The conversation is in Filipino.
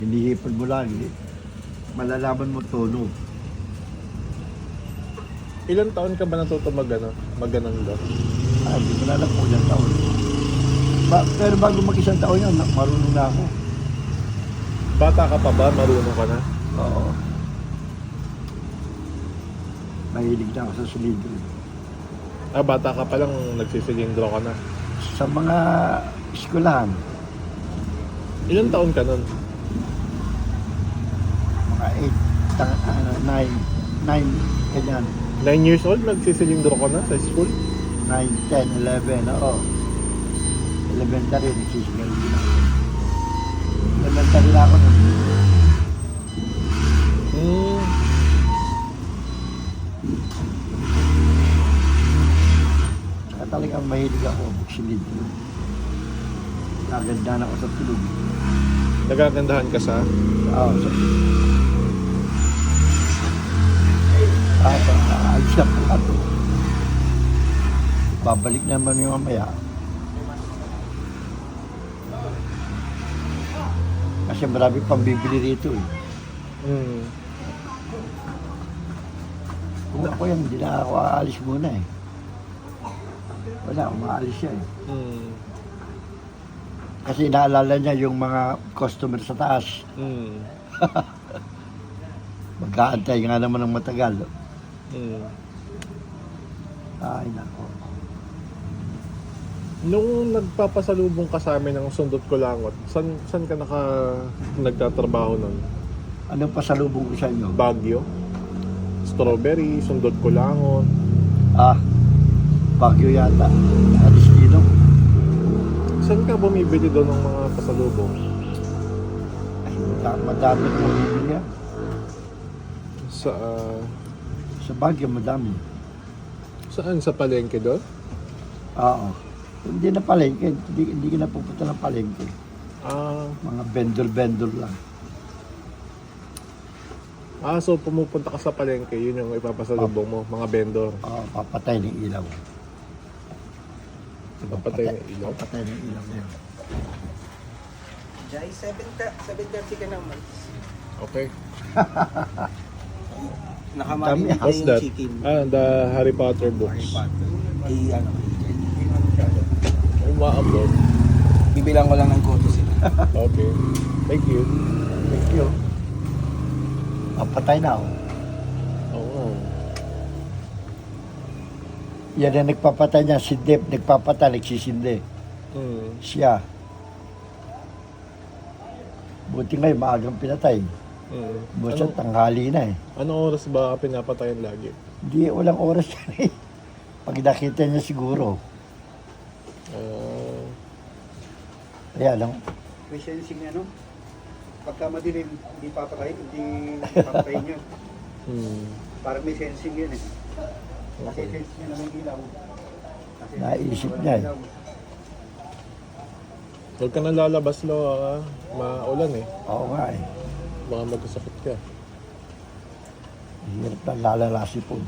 Hinihipad mo lang, malalaman mo tono. Ilan taon ka ba natuto magananda? Hindi ko na alam kung ilang taon. Pero bago mag-isang taon yan, marunong na ako. Bata ka pa ba? Marunong ka na? Oo. Mahilig na ako sa silindro. Bata ka pa lang, nagsisilindro ka na. Sa mga eskwelahan, Ilan taon ka nun? mga 9, ganyan. 9 years old, nagsisilindro ka na sa school? 9, 10, 11, oo. Elementary, nagsisigarilyo na ako. Elementary na ako nun. Saka talagang mahilig ako, buksilindro. Naganda na ako sa tulog. Nagagandahan ka sa? Oo, sa ayos na pala ito. Babalik naman yung mamaya. Kasi marami pang bibili rito eh. Kung ako yan, hindi na ako aalis muna eh. Wala, umaalis siya eh. Kasi naalala niya yung mga customer sa taas. Magkaantay nga naman ng matagal. Ay, nako. Nung nagpapasalubong ka sa amin ng Sundot Kulangot, saan ka nagtatrabaho nun? Anong pasalubong ko sa inyo? Baguio? Strawberry, Sundot Kulangot? Baguio yata. Adistino. Saan ka bumibili doon ng mga pasalubong? Ay, madami na bibili yan. Sa Baguio, madami. Saan? Sa palengke doon? Oo. Hindi na palengke. Hindi ka na pupunta ng palengke. Mga vendor-vendor lang. So pumupunta ka sa palengke, yun yung ipapasalubong mo, mga vendor. Oo, papatay ng ilaw. Papatay ng ilaw? Papatay ng ilaw na yun. Jai, 7:30 ka naman. Okay. Nakamarin Dami, na What's yung that? chicken. The Harry Potter books. Umaabot. Bibilang ko lang ng koto sila. Okay. Thank you. Thank you. Papatay na ako. Oo. Yan ang nagpapatay niya. Si Deb nagpapatay, nagsisindi. Siya. Buti ngayon, maagang pinatay. Buti tanghali na eh. Anong oras ba pinapatayan lagi? Hindi, walang oras yan eh. Pag nakita niya siguro. Kaya lang, May sensing ano? Pagka madilim, hindi papakain, hindi papakain yun. Parang may sensing yun eh. Kasi sensing yun naman ilaw. Kasi naisip niya eh. Huwag ka na lalabas, Lo. Maulan eh. Oo nga eh. Baka magkasakit ka. Hirap na lalala si Pog.